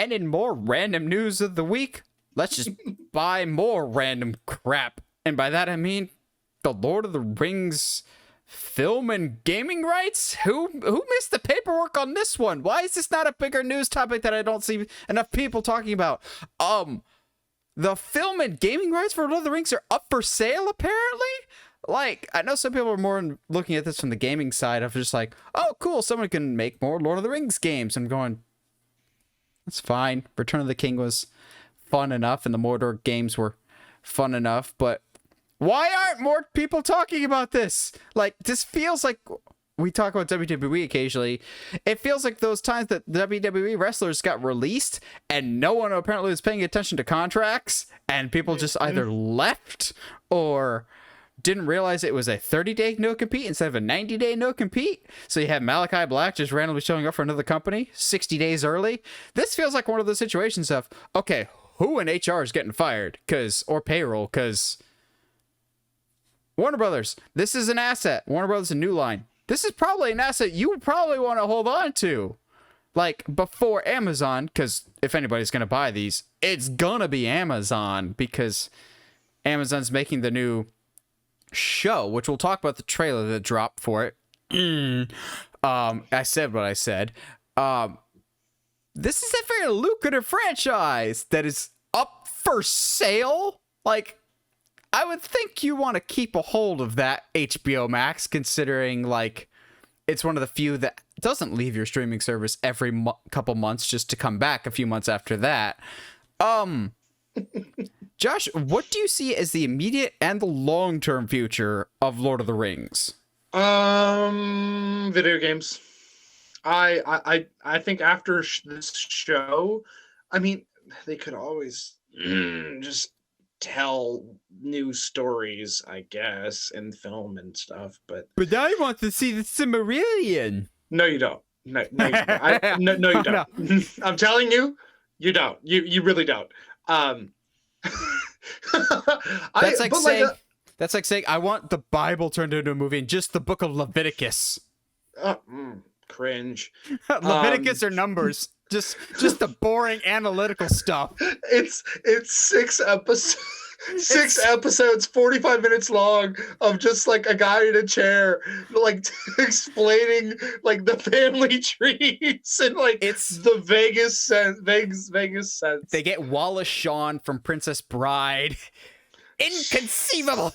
And in more random news of the week, let's just buy more random crap. And by that I mean the Lord of the Rings film and gaming rights? Who missed the paperwork on this one? Why is this not a bigger news topic that I don't see enough people talking about? The film and gaming rights for Lord of the Rings are up for sale, apparently? Like, I know some people are more looking at this from the gaming side of just like, oh, cool, someone can make more Lord of the Rings games. I'm going, that's fine. Return of the King was fun enough, and the Mordor games were fun enough, but why aren't more people talking about this? Like, this feels like we talk about WWE occasionally. It feels like those times that WWE wrestlers got released and no one apparently was paying attention to contracts, and people just either left or didn't realize it was a 30-day no-compete instead of a 90-day no-compete. So you have Malachi Black just randomly showing up for another company 60 days early. This feels like one of those situations of, okay, who in HR is getting fired? Or payroll, because Warner Brothers, this is an asset. Warner Brothers, a New Line. This is probably an asset you would probably want to hold on to. Like, before Amazon, because if anybody's going to buy these, it's going to be Amazon, because Amazon's making the new show, which we'll talk about the trailer that dropped for it. I said what I said. This is a very lucrative franchise that is up for sale. Like, I would think you want to keep a hold of that HBO Max, considering, like, it's one of the few that doesn't leave your streaming service every couple months just to come back a few months after that. Josh, what do you see as the immediate and the long-term future of Lord of the Rings? Video games. I think after this show, I mean, they could always just tell new stories, I guess, in film and stuff, but I want to see the Silmarillion. No, you don't. No, you don't. No, you don't. No. I'm telling you, you don't. You really don't. That's like saying I want the Bible turned into a movie and just the book of Leviticus. Cringe. Leviticus or Numbers. Just the boring analytical stuff. It's 6 episodes. 6 episodes, 45 minutes long, of just like a guy in a chair, like explaining like the family trees and like it's the Vegas sense. They get Wallace Shawn from Princess Bride. Inconceivable.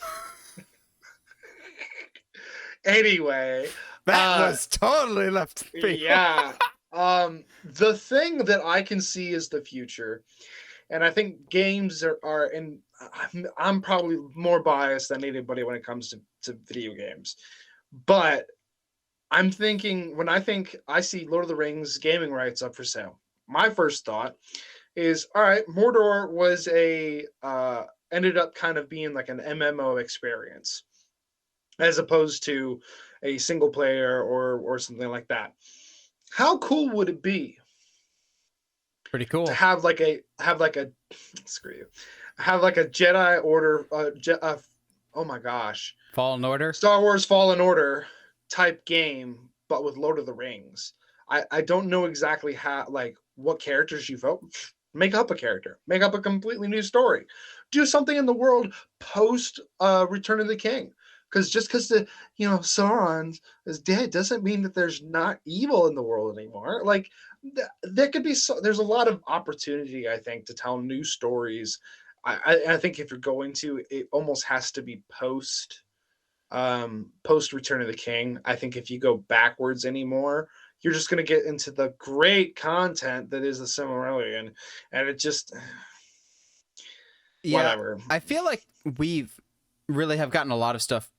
Anyway, that was totally left field. Yeah. The thing that I can see is the future, and I think games are and I'm probably more biased than anybody when it comes to video games, but I'm thinking, when I see Lord of the Rings gaming rights up for sale, my first thought is, all right, Mordor was ended up kind of being like an MMO experience as opposed to a single player or something like that. How cool would it be? Pretty cool. To have like a screw you. Have like a Jedi Order oh my gosh. Fallen Order? Star Wars Fallen Order type game, but with Lord of the Rings. I don't know exactly how, like, what characters you vote. Make up a character. Make up a completely new story. Do something in the world post Return of the King. Because just because Sauron is dead doesn't mean that there's not evil in the world anymore. Like, there could be there's a lot of opportunity, I think, to tell new stories. I think if you're going to, it almost has to be post Return of the King. I think if you go backwards anymore, you're just going to get into the great content that is the Silmarillion, and it just whatever. I feel like we've really have gotten a lot of stuff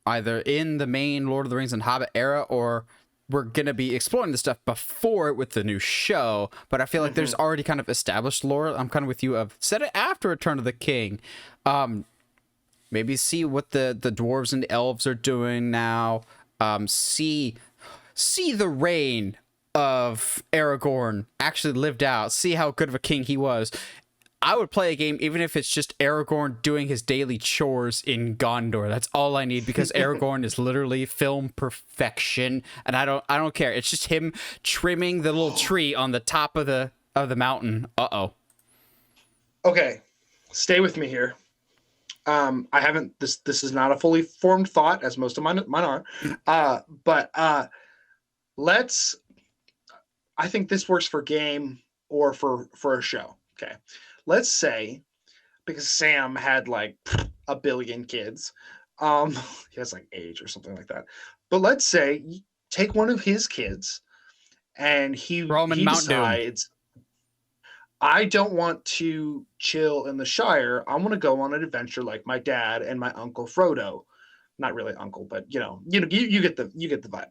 either in the main Lord of the Rings and Hobbit era, or we're going to be exploring the stuff before it with the new show. But I feel like there's already kind of established lore. I'm kind of with you of set it after Return of the King. Maybe see what the dwarves and elves are doing now. See the reign of Aragorn actually lived out. See how good of a king he was. I would play a game even if it's just Aragorn doing his daily chores in Gondor. That's all I need, because Aragorn is literally film perfection, and I don't care. It's just him trimming the little tree on the top of the of the mountain. Uh-oh. Okay, stay with me here. I haven't. This is not a fully formed thought, as most of mine are. But let's. I think this works for game or for a show. Okay, let's say because Sam had like a billion kids. He has like age or something like that. But let's say you take one of his kids, and he Mount Doom. decides, I don't want to chill in the Shire. I want to go on an adventure like my dad and my uncle Frodo. Not really uncle, but you get the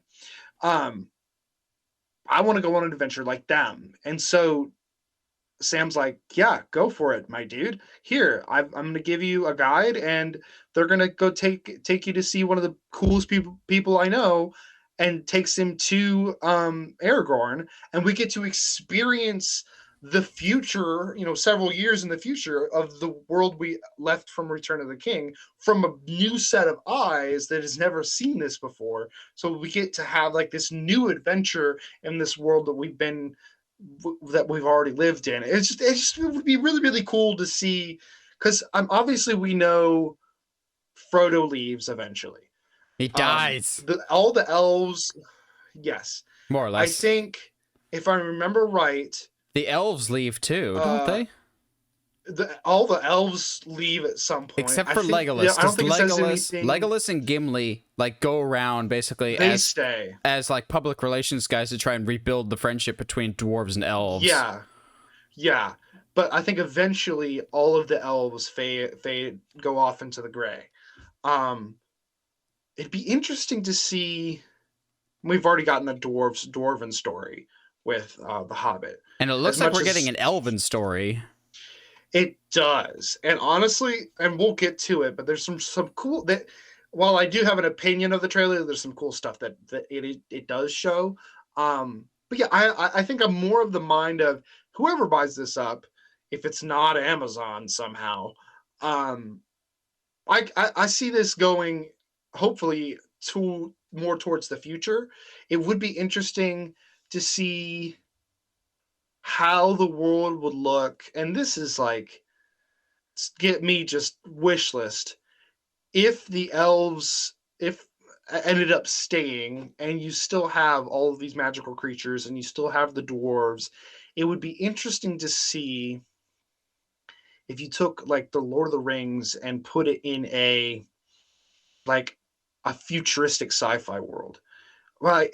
vibe. I want to go on an adventure like them, and so Sam's like, yeah, go for it, my dude. Here, I'm going to give you a guide, and they're going to go take you to see one of the coolest people I know, and takes him to Aragorn, and we get to experience the future, several years in the future of the world we left from Return of the King from a new set of eyes that has never seen this before. So we get to have like this new adventure in this world that we've already lived in. It would be really, really cool to see, because obviously we know Frodo leaves eventually. He dies. All the elves, yes, more or less. I think, if I remember right, the elves leave too, don't they? All the elves leave at some point, except for Legolas. Yeah, I don't think Legolas and Gimli like go around basically stay as like public relations guys to try and rebuild the friendship between dwarves and elves. Yeah. But I think eventually all of the elves fade go off into the gray. It'd be interesting to see. We've already gotten a dwarven story with the Hobbit, and it looks like we're getting an elven story. It does, and honestly, and we'll get to it, but there's some cool that. While I do have an opinion of the trailer, there's some cool stuff that it does show. But yeah, I think I'm more of the mind of whoever buys this up, if it's not Amazon somehow. I see this going hopefully to more towards the future. It would be interesting to see how the world would look, and this is like, get me just wish list, if the elves ended up staying and you still have all of these magical creatures and you still have the dwarves. It would be interesting to see if you took like the Lord of the Rings and put it in a futuristic sci-fi world. Well,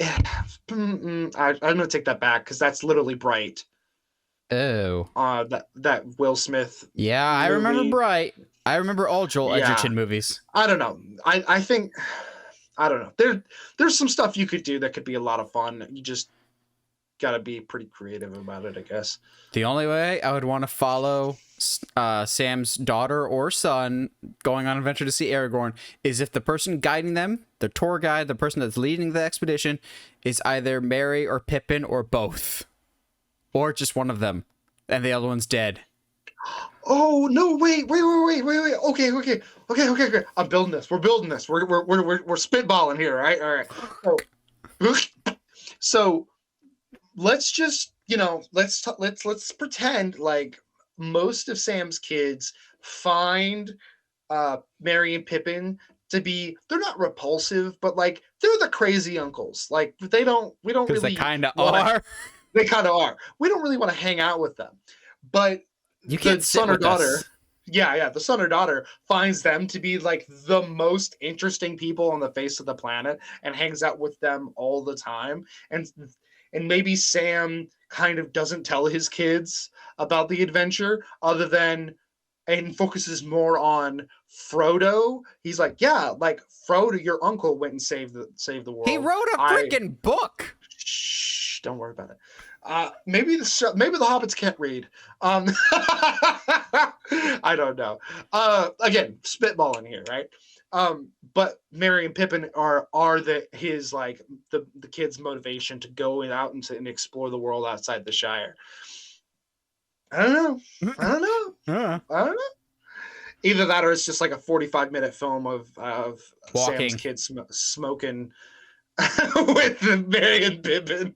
I'm gonna take that back, because that's literally Bright. Oh. That Will Smith. Yeah, movie. I remember Bright. I remember all Joel Edgerton movies. I don't know. I think, I don't know. There's some stuff you could do that could be a lot of fun. You just got to be pretty creative about it, I guess. The only way I would want to follow Sam's daughter or son going on an adventure to see Aragorn is if the person guiding them, the tour guide, the person that's leading the expedition, is either Merry or Pippin or both. Or just one of them, and the other one's dead. Oh no! Wait! Okay. I'm building this. We're building this. We're spitballing here, right? All right. So let's just let's pretend like most of Sam's kids find Merry and Pippin to be, they're not repulsive, but like they're the crazy uncles. Like we don't really. They kind of are. They kind of are. We don't really want to hang out with them, but you can't. The son or daughter, the son or daughter finds them to be like the most interesting people on the face of the planet and hangs out with them all the time. And maybe Sam kind of doesn't tell his kids about the adventure and focuses more on Frodo. He's like, yeah, like Frodo, your uncle went and saved the world. He wrote a freaking book. Shh, don't worry about it. Maybe the hobbits can't read. I don't know. Again, spitballing here, right? But Merry and Pippin are his like the kid's motivation to go out and explore the world outside the Shire. I don't know. Either that, or it's just like a 45-minute film of walking. Sam's kids smoking with Merry and Pippin.